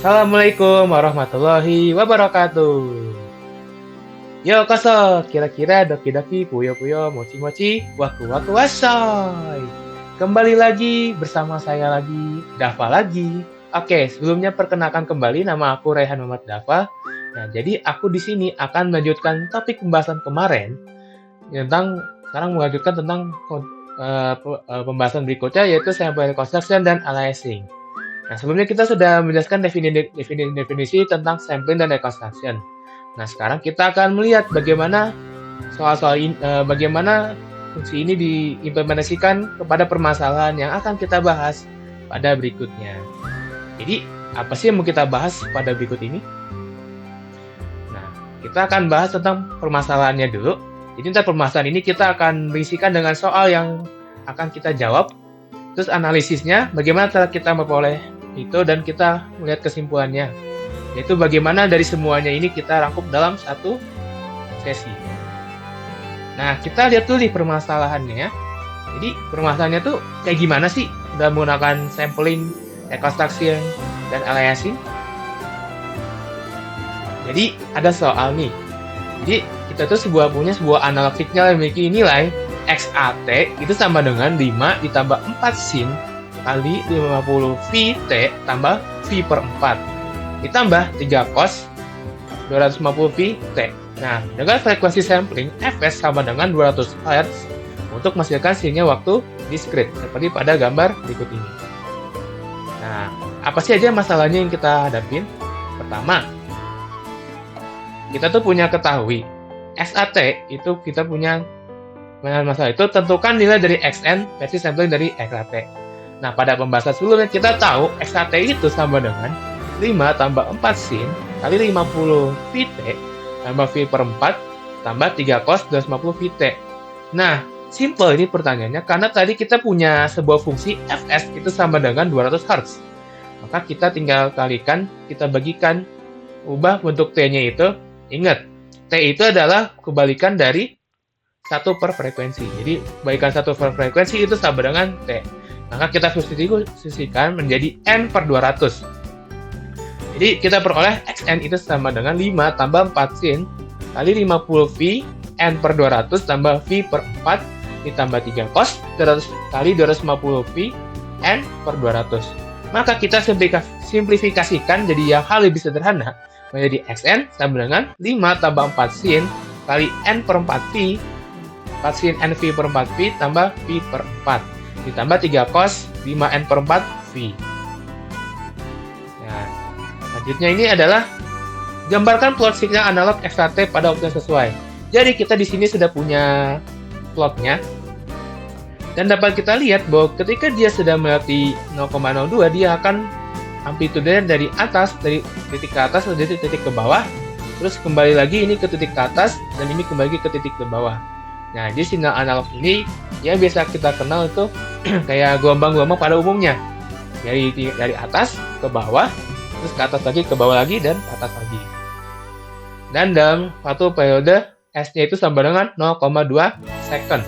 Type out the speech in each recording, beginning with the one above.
Assalamualaikum warahmatullahi wabarakatuh. Yo koso, kira-kira doki-doki, puyo-puyo, mochi-mochi, waku-waku wasai. Kembali lagi bersama saya lagi, Dava lagi. Oke, sebelumnya perkenalkan kembali nama aku Raihan Muhammad Dava. Nah, jadi aku di sini akan melanjutkan topik pembahasan kemarin tentang sekarang melanjutkan tentang pembahasan berikutnya yaitu sample reconstruction dan aliasing. Nah, sebelumnya kita sudah menjelaskan definisi tentang sampling dan reconstruction. Nah, sekarang kita akan melihat bagaimana bagaimana fungsi ini diimplementasikan kepada permasalahan yang akan kita bahas pada berikutnya. Jadi, apa sih yang mau kita bahas pada berikut ini? Nah, kita akan bahas tentang permasalahannya dulu. Jadi, untuk permasalahan ini kita akan berisikan dengan soal yang akan kita jawab. Terus analisisnya, bagaimana cara kita memperoleh itu dan kita melihat kesimpulannya. Yaitu bagaimana dari semuanya ini kita rangkup dalam satu sesi. Nah, kita lihat dulu nih permasalahannya ya. Jadi, permasalahannya tuh kayak gimana sih dalam menggunakan sampling, reconstruction, dan aliasing? Jadi, ada soal nih. Jadi, kita tuh punya sebuah analog signal yang memiliki nilai XAT itu sama dengan 5 ditambah 4 sin kali 50 VT tambah V per 4 ditambah 3 cos 250 VT. Nah, dengan frekuensi sampling Fs sama dengan 200 Hz untuk menghasilkan sinyal waktu diskrit seperti pada gambar berikut ini. Nah, apa sih aja masalahnya yang kita hadapin? Pertama, kita tuh punya ketahui XAT itu kita punya masalah itu tentukan nilai dari Xn versi sampling dari XAT. Nah, pada pembahasan sebelumnya kita tahu XAT itu sama dengan 5 tambah 4 sin kali 50 VT tambah V per 4 tambah 3 cos 250 VT. Nah, simple ini pertanyaannya karena tadi kita punya sebuah fungsi Fs itu sama dengan 200 Hz. Maka kita tinggal kalikan, kita bagikan, ubah bentuk T-nya itu. Ingat, T itu adalah kebalikan dari 1 per frekuensi. Jadi, kebalikan 1 per frekuensi itu sama dengan T. Maka kita substitusikan menjadi N per 200. Jadi, kita peroleh Xn itu sama dengan 5 tambah 4 sin kali 50 V N per 200 tambah V per 4 ditambah 3 cos 200 kali 250 V N per 200. Maka kita simplifikasikan jadi yang hal lebih sederhana menjadi Xn sama dengan 5 tambah 4 sin kali N per 4 V 4 sin NV per 4V tambah V per 4 ditambah 3 cos 5N per 4 V. Nah, selanjutnya ini adalah gambarkan plot signal analog XAT pada waktu yang sesuai. Jadi kita di sini sudah punya plotnya dan dapat kita lihat bahwa ketika dia sudah melewati 0,02 dia akan amplitudenya dari atas, dari titik ke atas dari titik ke bawah, terus kembali lagi ini ke titik ke atas dan ini kembali ke titik ke bawah. Nah, jadi sinyal analog ini yang biasa kita kenal itu kayak gelombang-gelombang pada umumnya. Dari atas ke bawah, terus ke atas lagi, ke bawah lagi, dan ke atas lagi. Dan dalam satu periode, S-nya itu sama dengan 0,2 second.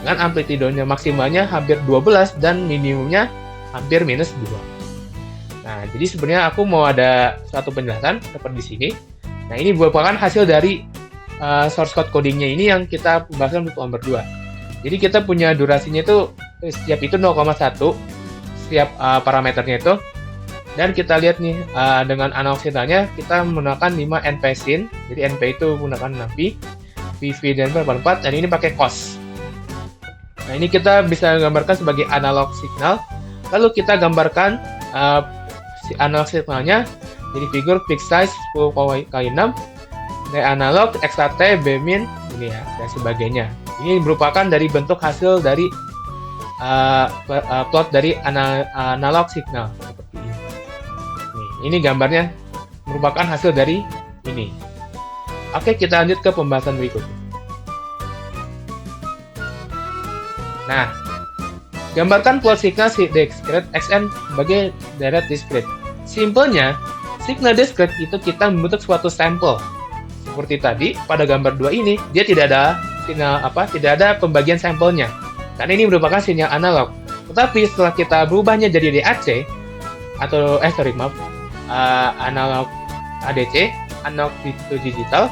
Dengan amplitudenya maksimalnya hampir 12 dan minimumnya hampir minus 2. Nah, jadi sebenarnya aku mau ada suatu penjelasan seperti di sini. Nah, ini merupakan hasil dari source code codingnya ini yang kita bahas untuk nomor 2. Jadi kita punya durasinya itu setiap itu 0,1 setiap parameternya itu. Dan kita lihat nih dengan analog signalnya kita menggunakan 5 NP sin. Jadi NP itu menggunakan 6V, VV dan 4 dan ini pakai cos. Nah, ini kita bisa gambarkan sebagai analog signal. Lalu kita gambarkan analog signalnya jadi figur fixed size 10⁻6 dari analog, XAT, Bmin, ini ya, dan sebagainya. Ini merupakan dari bentuk hasil dari plot dari analog signal seperti ini. Ini gambarnya merupakan hasil dari ini. Oke, kita lanjut ke pembahasan berikutnya. Nah, gambarkan plot signal discrete Xn sebagai direct discrete. Simpelnya, signal discrete itu kita membentuk suatu sampel. Seperti tadi pada gambar 2 ini dia tidak ada sinyal tidak ada pembagian sampelnya karena ini merupakan sinyal analog. Tetapi setelah kita berubahnya jadi DAC atau analog ADC, analog to digital,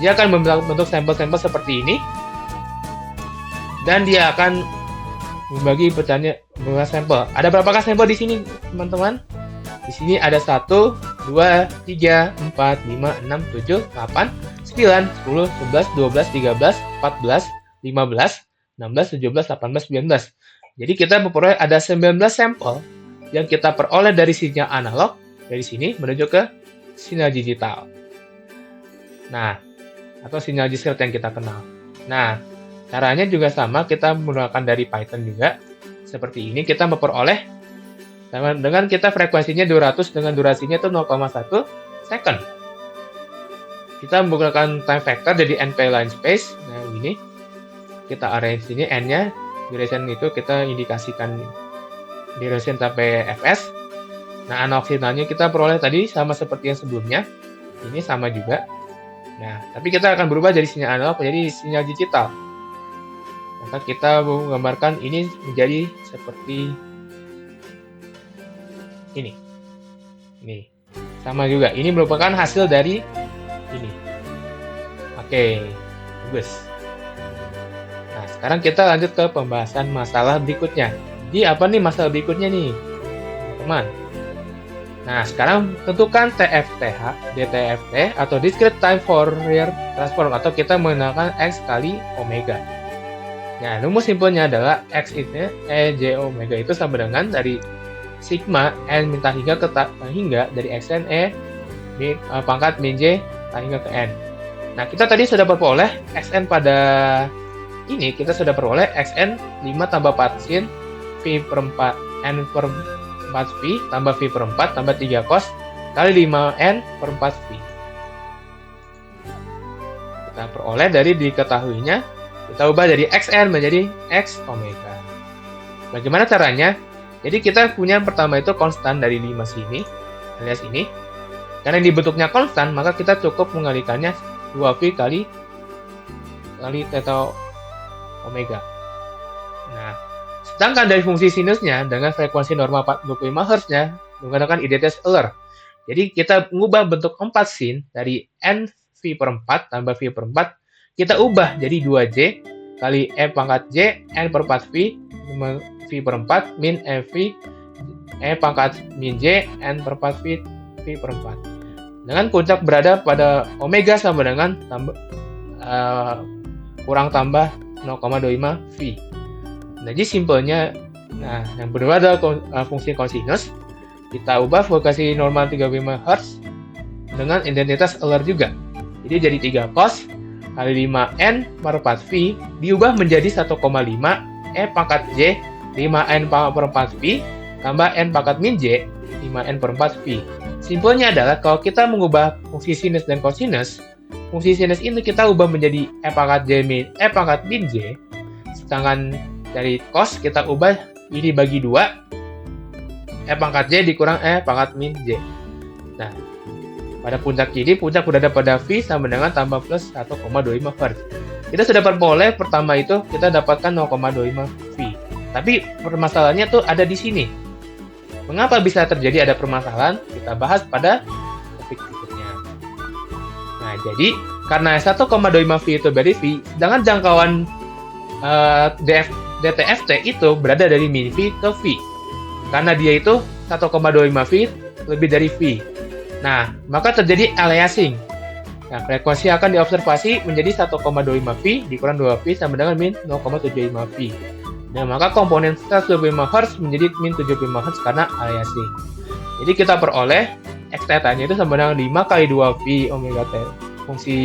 dia akan membentuk sampel-sampel seperti ini, dan dia akan membagi pecahannya beberapa sampel. Ada berapakah sampel di sini, teman-teman? Di sini ada 1, 2, 3, 4, 5, 6, 7, 8, 9, 10, 11, 12, 13, 14, 15, 16, 17, 18, 19. Jadi kita memperoleh ada 19 sampel yang kita peroleh dari sinyal analog dari sini menuju ke sinyal digital. Nah, atau sinyal discrete yang kita kenal. Nah, caranya juga sama, kita menggunakan dari Python juga. Seperti ini kita memperoleh dengan kita frekuensinya 200 dengan durasinya itu 0,1 second. Kita menggunakan time factor jadi NP line space. Nah, ini kita arrange ini n-nya, duration itu kita indikasikan duration sampai fs. Nah, analog signalnya kita peroleh tadi sama seperti yang sebelumnya. Ini sama juga. Nah, tapi kita akan berubah dari sinyal analog menjadi sinyal digital. Maka kita menggambarkan ini menjadi seperti ini. Ini sama juga. Ini merupakan hasil dari ini. Oke, bagus. Nah, sekarang kita lanjut ke pembahasan masalah berikutnya. Jadi apa nih masalah berikutnya nih, teman-teman? Nah, sekarang tentukan TFTH, DTFT atau Discrete Time Fourier Transform, atau kita menggunakan X kali omega. Nah, rumus simpelnya adalah X itu J omega itu sama dengan dari sigma n min hingga ke hingga dari xn pangkat min j hingga ke n. Nah, kita tadi sudah peroleh xn pada ini, kita sudah peroleh xn 5 tambah 4 sin v per 4 n per 4 v tambah v per 4 tambah 3 cos kali 5n per 4 v. Kita peroleh dari diketahuinya, kita ubah dari xn menjadi x omega. Bagaimana caranya? Jadi kita punya pertama itu konstan dari 5 sini, alias ini. Karena ini bentuknya konstan, maka kita cukup mengalikannya 2V kali theta omega. Nah, sedangkan dari fungsi sinusnya dengan frekuensi normal 25 Hz-nya menggunakan IDT Euler. Jadi kita mengubah bentuk 4 sin dari n V per 4 tambah V per 4, kita ubah jadi 2J kali E pangkat J n per 4V V per 4 min EV E pangkat min J n per 4 V per 4. Dengan puncak berada pada omega sama dengan kurang tambah 0,25 V. Nah, jadi simpelnya, nah yang kedua adalah fungsi kosinus. Kita ubah frekuensi normal 35 Hz dengan identitas Euler juga. Jadi jadi 3 cos kali 5n per 4V diubah menjadi 1,5 E pangkat J 5n per 4V tambah n pangkat min J 5n per 4V. Simpelnya adalah kalau kita mengubah fungsi sinus dan kosinus, fungsi sinus ini kita ubah menjadi E pangkat J min E pangkat min J, sedangkan dari cos kita ubah ini bagi 2, E pangkat J dikurang E pangkat min J. Nah, pada puncak ini, puncak berada pada V sama dengan tambah plus 1,25 Hz. Kita sudah peroleh pertama itu kita dapatkan 0,25 V. Tapi permasalahannya tuh ada di sini. Mengapa bisa terjadi ada permasalahan? Kita bahas pada topik berikutnya. Nah, jadi karena 1,25 V itu dari V, sedangkan jangkauan DTFT itu berada dari min V ke V. Karena dia itu 1,25 V lebih dari V. Nah, maka terjadi aliasing. Nah, frekuensi akan diobservasi menjadi 1,25 V dikurang 2 V sama dengan min 0,75 V. Nah, maka komponen 125 Hz menjadi min 75 Hz karena aliasing. Jadi kita peroleh X theta-nya itu sama dengan 5 kali 2V omega T fungsi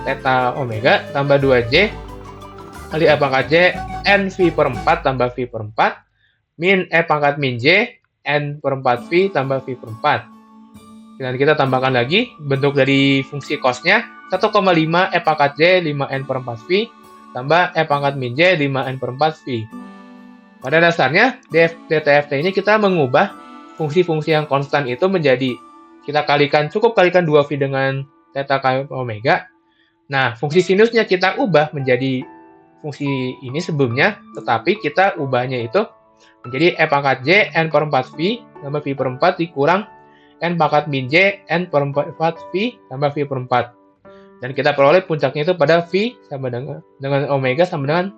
theta omega tambah 2J kali E pangkat J n V per 4 tambah V per 4 min E pangkat min J n per 4V tambah V per 4. Dan kita tambahkan lagi bentuk dari fungsi cos-nya 1,5 E pangkat J 5n per 4V tambah E pangkat min J 5n per 4V. Pada dasarnya DTFT ini kita mengubah fungsi-fungsi yang konstan itu menjadi kita cukup kalikan 2V dengan theta kali omega. Nah, fungsi sinusnya kita ubah menjadi fungsi ini sebelumnya, tetapi kita ubahnya itu menjadi E pangkat J n per 4V tambah V per 4 dikurang N pangkat min J, N per 4 V tambah V per 4. Dan kita peroleh puncaknya itu pada V sama dengan omega sama dengan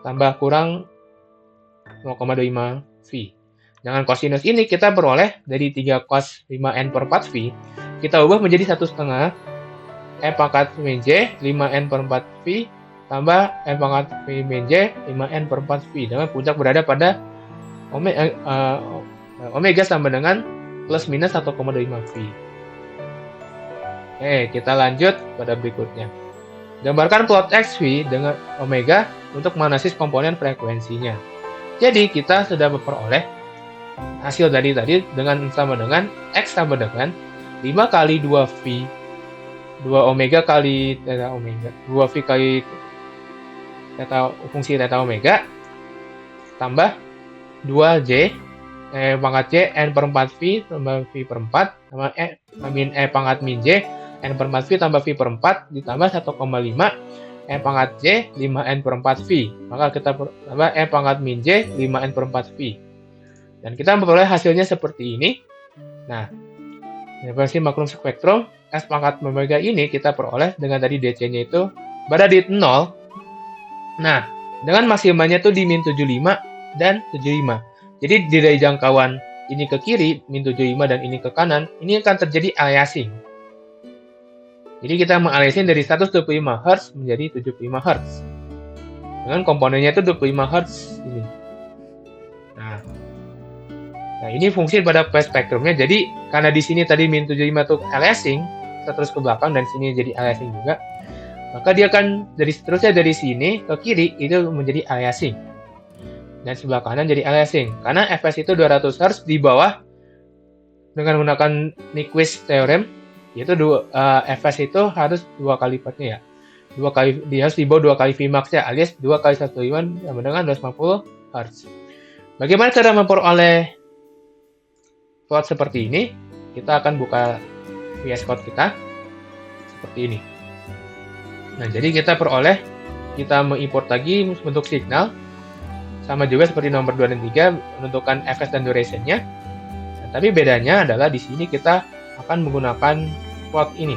tambah kurang 0,25 V. Dengan kosinus ini kita peroleh dari 3 cos 5N per 4 V, kita ubah menjadi 1/2 E pangkat min J 5N per 4 V tambah E pangkat V min J 5N per 4 V, dengan puncak berada pada omega sama dengan plus minus 1,25 V. Oke, kita lanjut pada berikutnya. Gambarkan plot XV dengan omega untuk menganalisis komponen frekuensinya. Jadi kita sudah memperoleh hasil dari tadi dengan sama dengan X sama dengan 5 kali 2V 2 omega kali theta omega 2V kali theta fungsi theta omega tambah 2J pangkat J N per 4V tambah V per 4 tambah min E pangkat min J N per 4V tambah V per 4 ditambah 1,5 E pangkat J 5N per 4V, maka kita tambah E pangkat min J 5N per 4V. Dan kita memperoleh hasilnya seperti ini. Nah, frekuensi maksimum spektrum S pangkat omega ini kita peroleh dengan tadi DC-nya itu berada di 0. Nah, dengan maksimanya itu di min 75 dan 75. Jadi dari jangkauan ini ke kiri, min 75 dan ini ke kanan, ini akan terjadi aliasing. Jadi kita mengalihkan dari 125 Hz menjadi 75 Hz. Dengan komponennya itu 25 Hz ini. Nah, ini fungsi pada phase spektrumnya. Jadi karena di sini tadi min 75 itu aliasing, terus ke belakang dan sini jadi aliasing juga. Maka dia akan seterusnya dari sini ke kiri itu menjadi aliasing. Dan sebelah kanan jadi aliasing. Karena Fs itu 200 Hz di bawah dengan menggunakan Nyquist theorem, yaitu Fs itu harus 2 kali lipatnya ya. 2 kali, dia harus di bawah 2 kali Vmax ya, alias 2 kali 1,5 sama dengan 250 Hz. Bagaimana cara memperoleh plot seperti ini? Kita akan buka VS Code kita seperti ini. Nah, jadi kita mengimport lagi bentuk signal sama juga seperti nomor 2 dan 3 menentukan Fs dan duration-nya. Nah, tapi bedanya adalah di sini kita akan menggunakan plot ini,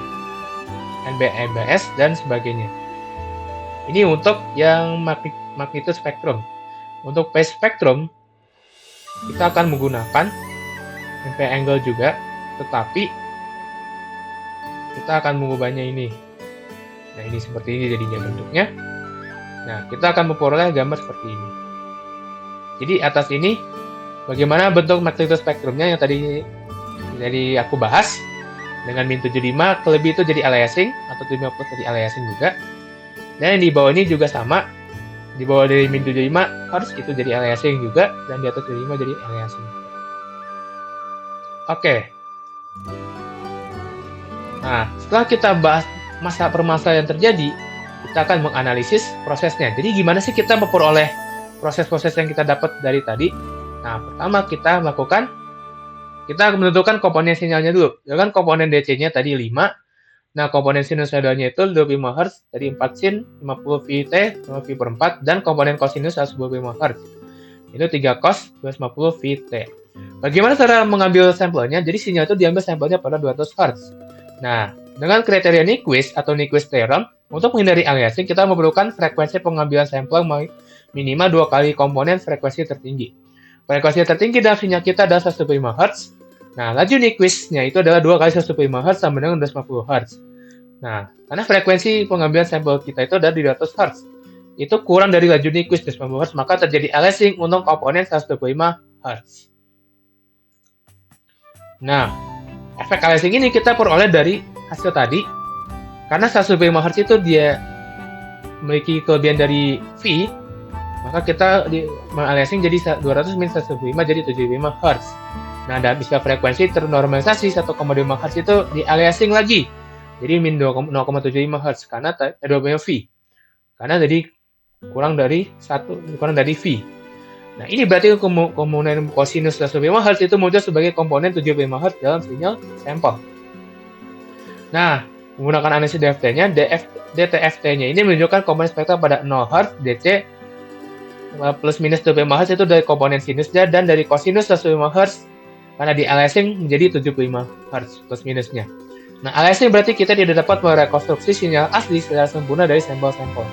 NBS dan sebagainya. Ini untuk yang magnitude spektrum. Untuk phase spektrum kita akan menggunakan NP angle juga, tetapi kita akan mengubahnya ini. Nah, ini seperti ini jadinya bentuknya. Nah, kita akan memperoleh gambar seperti ini. Jadi atas ini bagaimana bentuk magnitude spektrumnya yang tadi aku bahas. Dengan min 75 kelebih itu jadi aliasing atau 75 plus jadi aliasing juga. Dan yang di bawah ini juga sama. Di bawah dari min 75 harus itu jadi aliasing juga, dan di atas 75 jadi aliasing. Oke. Nah, setelah kita bahas masalah permasalahan yang terjadi, kita akan menganalisis prosesnya. Jadi gimana sih kita memperoleh proses-proses yang kita dapat dari tadi? Nah, pertama kita menentukan komponen sinyalnya dulu. Ya kan, komponen DC-nya tadi 5. Nah, komponen sinusoidalnya itu 25 Hz, dari 4 sin, 50 Vt, 5 V per 4, dan komponen kosinus 125 Hz. Itu 3 cos, 250 Vt. Bagaimana cara mengambil sampelnya? Jadi sinyal itu diambil sampelnya pada 200 Hz. Nah, dengan kriteria Nyquist atau Nyquist theorem, untuk menghindari aliasing, kita memerlukan frekuensi pengambilan sampel minimal 2 kali komponen frekuensi tertinggi. Frekuensi tertinggi dalam sinyal kita adalah 125 Hz. Nah, laju Nyquist-nya itu adalah 2 kali 125 Hz sama dengan 250 Hz. Nah, karena frekuensi pengambilan sampel kita itu adalah di 200 Hz. Itu kurang dari laju Nyquist 250 Hz, maka terjadi aliasing untuk komponen 125 Hz. Nah, efek aliasing ini kita peroleh dari hasil tadi. Karena 125 Hz itu dia memiliki kelebihan dari V, maka kita aliasing jadi 200 min 125 jadi 75 Hz. Nah, dan bisa frekuensi ternormalisasi 1,5 Hz itu dialiasing lagi. Jadi min 0,75 Hz karena 25 V. Karena jadi kurang dari V. Nah, ini berarti komponen kosinus 125 Hz itu muncul sebagai komponen 75 Hz dalam sinyal sampel. Nah, menggunakan analisis DFT-nya, DTFT-nya ini menunjukkan komponen spektrum pada 0 Hz, DC plus minus 25 Hz itu dari komponen sinusnya, dan dari kosinus 125 Hz karena di aliasing menjadi 75 Hz plus minusnya. Nah, aliasing berarti kita tidak dapat merekonstruksi sinyal asli secara sempurna dari sampel-sampel.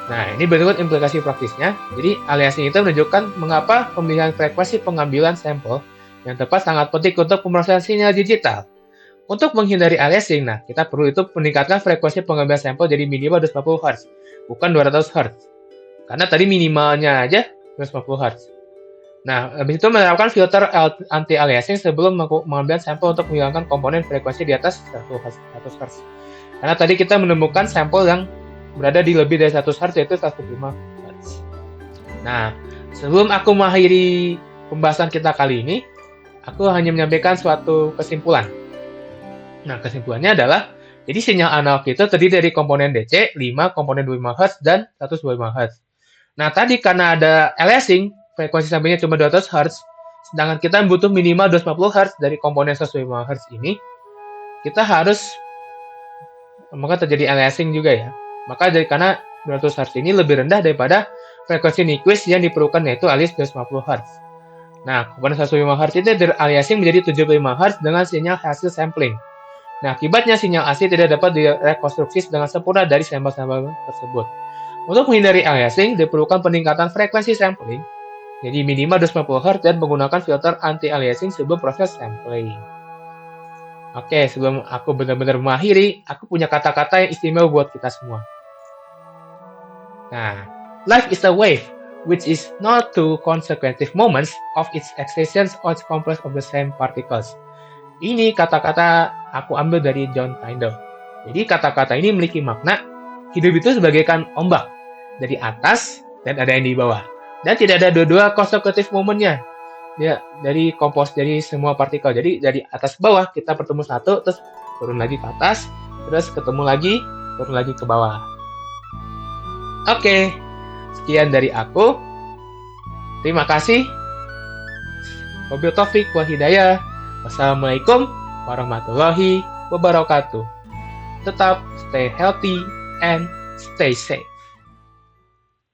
Nah, ini berikut implikasi praktisnya. Jadi, aliasing itu menunjukkan mengapa pemilihan frekuensi pengambilan sampel yang tepat sangat penting untuk pemrosesan sinyal digital. Untuk menghindari aliasing, nah, kita perlu itu meningkatkan frekuensi pengambilan sampel jadi minimal 250 Hz, bukan 200 Hz. Karena tadi minimalnya aja 250 Hz. Nah, habis itu menerapkan filter anti-aliasing sebelum mengambil sampel untuk menghilangkan komponen frekuensi di atas 100 Hz. Karena tadi kita menemukan sampel yang berada di lebih dari 100 Hz, yaitu 105 Hz. Nah, sebelum aku mengakhiri pembahasan kita kali ini, aku hanya menyampaikan suatu kesimpulan. Nah, kesimpulannya adalah, jadi sinyal analog itu terdiri dari komponen DC, 5, komponen 25 Hz, dan 125 Hz. Nah, tadi karena ada aliasing, frekuensi sampelnya cuma 200 Hz, sedangkan kita butuh minimal 250 Hz dari komponen 125 Hz ini, kita harus, maka terjadi aliasing juga ya. Maka karena 200 Hz ini lebih rendah daripada frekuensi Nyquist yang diperlukan, yaitu alias 250 Hz. Nah, komponen 125 Hz itu beraliasing menjadi 75 Hz dengan sinyal hasil sampling. Nah, akibatnya sinyal asli tidak dapat direkonstruksi dengan sempurna dari sampel-sampel tersebut. Untuk menghindari aliasing, diperlukan peningkatan frekuensi sampling, jadi minimal 250 Hz dan menggunakan filter anti-aliasing sebelum proses sampling. Oke, sebelum aku benar-benar mengakhiri, aku punya kata-kata yang istimewa buat kita semua. Nah, life is a wave, which is not two consecutive moments of its existence or its complex of the same particles. Ini kata-kata aku ambil dari John Tyndall. Jadi kata-kata ini memiliki makna, hidup itu sebagaikan ombak, dari atas dan ada yang di bawah. Dan tidak ada dua-dua consecutive momennya. Ya, dari semua partikel. Jadi dari atas ke bawah kita bertemu satu, terus turun lagi ke atas, terus ketemu lagi, turun lagi ke bawah. Oke, sekian dari aku. Terima kasih. Wabillahi taufiq wal hidayah. Wassalamualaikum warahmatullahi wabarakatuh. Tetap stay healthy and stay safe.